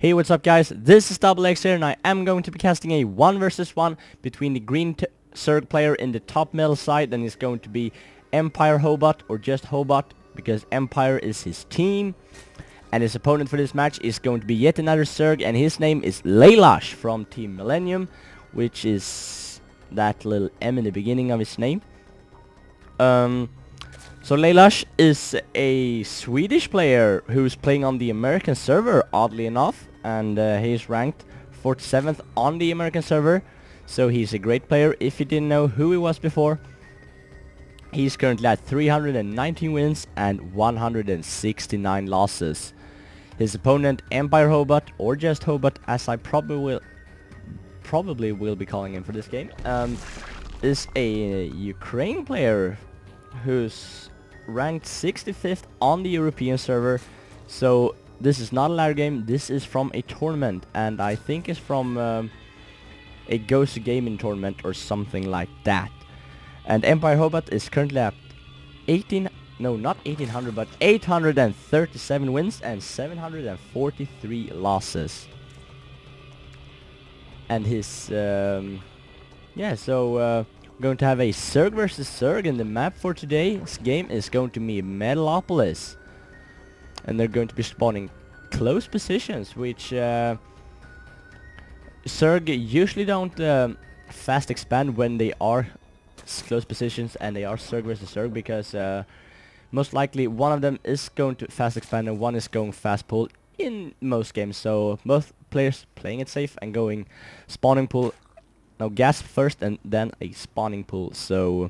Hey, what's up guys, this is ZvZ here and I am going to be casting a 1 versus 1 between the green Zerg player in the top middle side, and it's going to be Empirehobot or just Hobot because Empire is his team. And his opponent for this match is going to be yet another Zerg, and his name is LaLush from Team Millennium, which is that little M in the beginning of his name. So LaLush is a Swedish player who's playing on the American server, oddly enough, and he's ranked 47th on the American server, so he's a great player if you didn't know who he was before. He's currently at 319 wins and 169 losses. His opponent, Empirehobot, or just Hobot, as I probably will be calling him for this game, is a Ukraine player who's ranked 65th on the European server. So this is not a ladder game, this is from a tournament, and I think it's from a Ghost Gaming tournament or something like that. And Empirehobot is currently at 837 wins and 743 losses. And his going to have a Zerg versus Zerg, and the map for today's game is going to be Metalopolis. And they're going to be spawning close positions, which Zerg usually don't fast expand when they are close positions and they are Zerg versus Zerg, because most likely one of them is going to fast expand and one is going fast pull in most games. So both players playing it safe and going spawning pool. No, gas first and then a spawning pool. So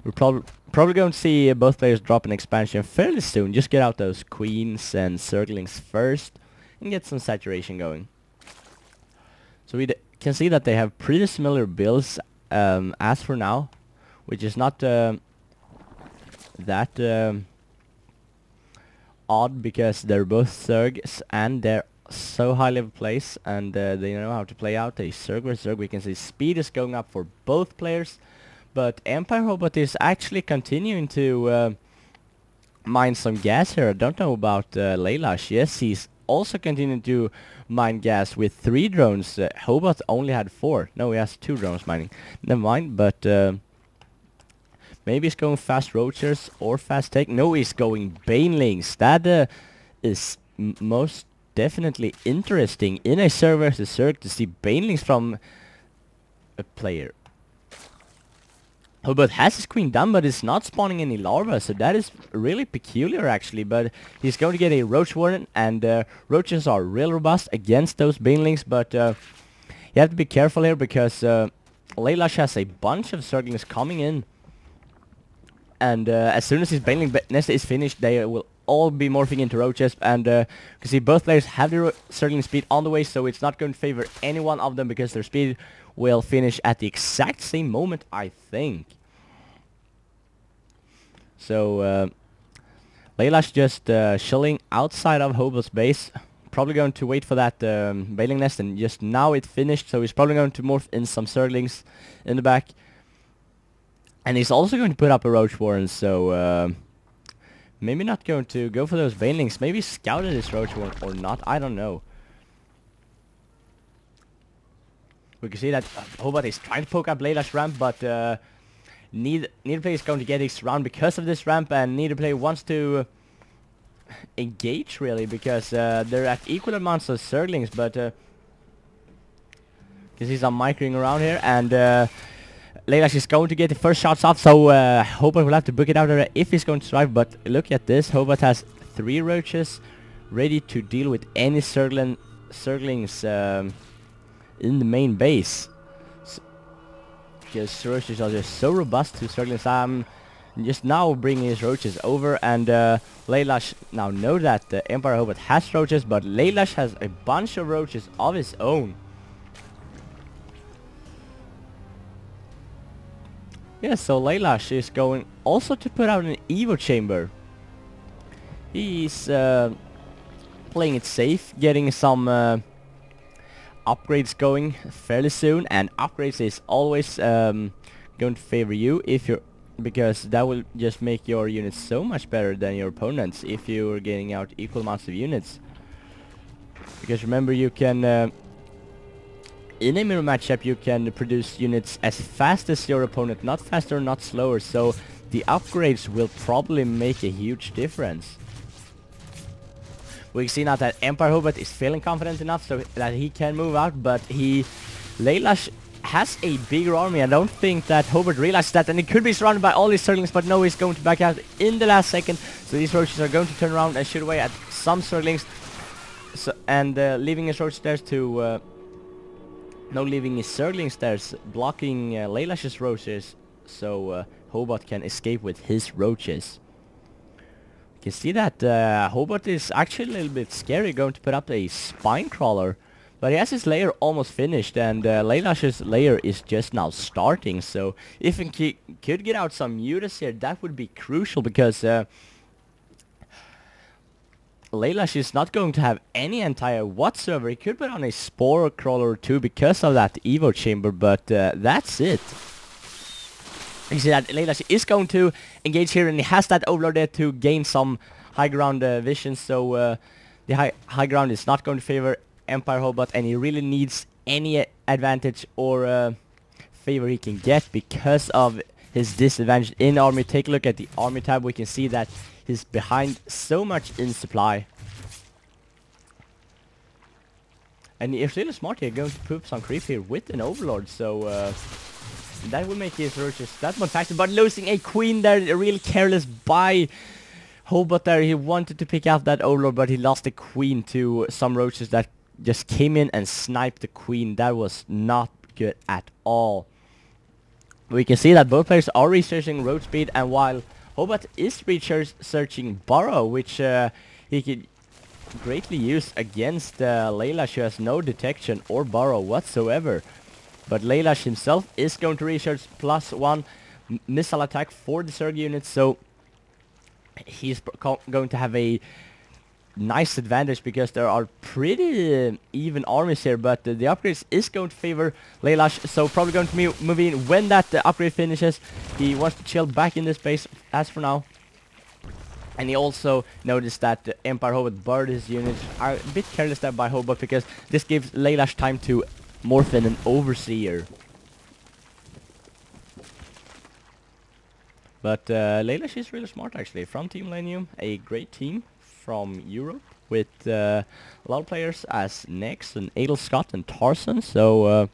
we're probably going to see both players drop an expansion fairly soon. Just get out those queens and circlings first and get some saturation going. So we can see that they have pretty similar builds as for now, which is not that odd, because they're both Zergs and they're so high level plays, and they know how to play out a Zerg versus Zerg. We can see speed is going up for both players, but Empirehobot is actually continuing to mine some gas here. I don't know about LaLush. Yes, he's also continuing to mine gas with 3 drones. Hobot only had 4. No, he has 2 drones mining. Never mind, but maybe he's going fast roachers or fast take. No, he's going banelings. That is most definitely interesting in a Zerg versus Zerg to see banelings from a player. Hobot has his queen done, but it's not spawning any larvae, so that is really peculiar actually. But he's going to get a roach warden, and roaches are real robust against those banelings, but you have to be careful here, because LaLush has a bunch of Zerglings coming in, and as soon as his baneling nest is finished, they will all be morphing into roaches, and you can see both players have their Zergling speed on the way, so it's not going to favor any one of them, because their speed will finish at the exact same moment, I think. So LaLush just chilling outside of Hobot's base, probably going to wait for that baneling nest, and just now it finished, so he's probably going to morph in some Zerglings in the back, and he's also going to put up a roach warren, so maybe not going to go for those banelings. Maybe scouted his roach warren or not, I don't know. We can see that Hobot is trying to poke up LaLush ramp, but neither player is going to get his round because of this ramp, and neither player wants to engage really, because they're at equal amounts of Zerglings, but you can see some microing around here, and LaLush is going to get the first shots off, so Hobot will have to book it out there if he's going to survive. But look at this, Hobot has 3 roaches ready to deal with any Zerglings in the main base. Because roaches are just so robust to Zerglings. I'm just now bringing his roaches over, and LaLush now know that Empirehobot has roaches, but LaLush has a bunch of roaches of his own. Yeah, so LaLush is going also to put out an Evo chamber. He's playing it safe, getting some upgrades going fairly soon, and upgrades is always going to favor you if you're, because that will just make your units so much better than your opponents if you're getting out equal amounts of units. Because remember, you can in a mirror matchup you can produce units as fast as your opponent, not faster, not slower, so the upgrades will probably make a huge difference. We can see now that Empirehobot is feeling confident enough so that he can move out, but LaLush has a bigger army. I don't think that Hobot realizes that, and he could be surrounded by all these Zerglings, but no, he's going to back out in the last second, so these roaches are going to turn around and shoot away at some Zerglings, so, and leaving his roach stairs to leaving his Zergling stairs, blocking LaLush's roaches, so Hobot can escape with his roaches. You can see that Hobot is actually a little bit scary, going to put up a spine crawler, but he has his lair almost finished, and LaLush's lair is just now starting, so if he could get out some mutas here, that would be crucial, because LaLush is not going to have any anti-air whatsoever. He could put on a spore crawler or two because of that Evo chamber, but that's it. You see that LaLush is going to engage here, and he has that overlord there to gain some high ground vision, so the high ground is not going to favor Empirehobot, and he really needs any advantage or favor he can get because of his disadvantage in army. Take a look at the army tab. We can see that he's behind so much in supply. And if really smart here, going to poop some creep here with an overlord, so that will make his roaches that much faster. But losing a queen there, really careless by Hobot there. He wanted to pick out that overlord, but he lost the queen to some roaches that just came in and sniped the queen. That was not good at all. We can see that both players are researching road speed, and while Hobot is researching burrow, which he could greatly use against LaLush, who has no detection or burrow whatsoever. But LaLush himself is going to research +1 missile attack for the Zerg units, so he's going to have a nice advantage because there are pretty even armies here, but the upgrades is going to favor LaLush, so probably going to move in when that upgrade finishes. He wants to chill back in this base as for now. And he also noticed that Empirehobot burned his units. Are a bit careless there by Hobot, because this gives LaLush time to morph in an Overseer. But LaLush is really smart actually. From Team Millennium, a great team from Europe with a lot of players as Nex and Adel Scott and Tarzan. So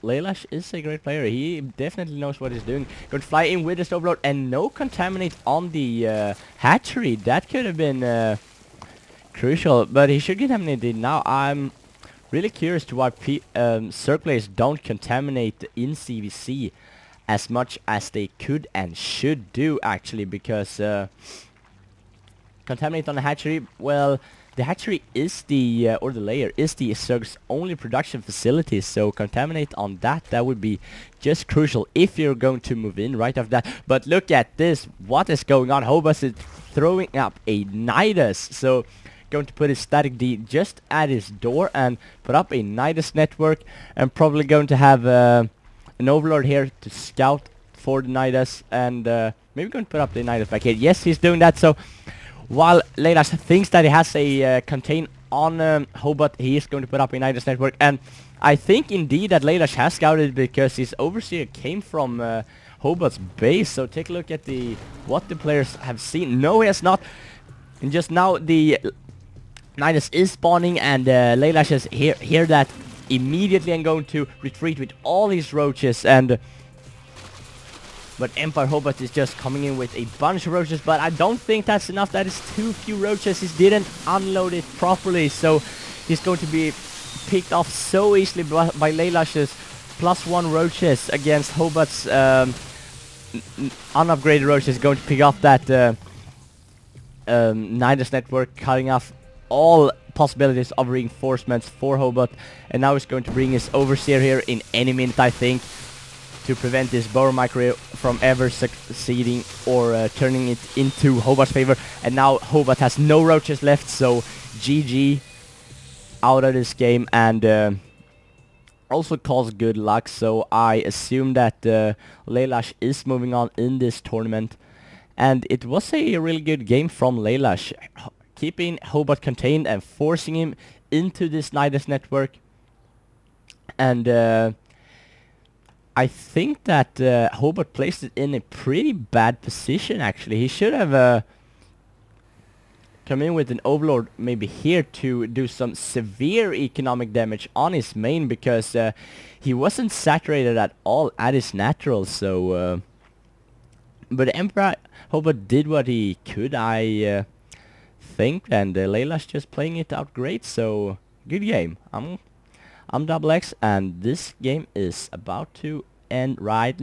LaLush is a great player. He definitely knows what he's doing. Going to fly in with his overload and no contaminate on the hatchery. That could have been crucial, but he should contaminate it now. I'm really curious to why Zerg players don't contaminate in ZvZ as much as they could and should do actually, because contaminate on the hatchery, well, the hatchery is the, or the layer, is the Zerg's only production facility, so contaminate on that, that would be just crucial if you're going to move in right after that. But look at this, what is going on? Hobot is throwing up a Nidus, so going to put his static D just at his door and put up a Nidus network, and probably going to have an overlord here to scout for the Nidus, and maybe going to put up the Nidus back here. Yes, he's doing that, so while LaLush thinks that he has a contain on Hobot, he is going to put up a Nidus network, and I think indeed that LaLush has scouted because his Overseer came from Hobot's base. So take a look at what the players have seen. No, he has not. And just now the Nidus is spawning, and LaLush is hear that immediately and going to retreat with all his roaches, and but Empirehobot is just coming in with a bunch of roaches, but I don't think that's enough. That is too few roaches. He didn't unload it properly, so he's going to be picked off so easily by LaLush's +1 roaches against Hobot's unupgraded roaches. Going to pick off that Nidus network, cutting off all possibilities of reinforcements for Hobot, and now he's going to bring his Overseer here in any minute, I think, to prevent this burrow microwave from ever succeeding or turning it into Hobot's favor. And now Hobot has no roaches left, so GG out of this game, and also calls good luck. So I assume that LaLush is moving on in this tournament, and it was a really good game from LaLush. keeping Hobot contained and forcing him into this Nidus network. And I think that Hobot placed it in a pretty bad position actually. He should have come in with an Overlord maybe here to do some severe economic damage on his main, because he wasn't saturated at all at his natural, so but Empirehobot did what he could, I think, and LaLush just playing it out great, so good game. I'm MΔX, and this game is about to end right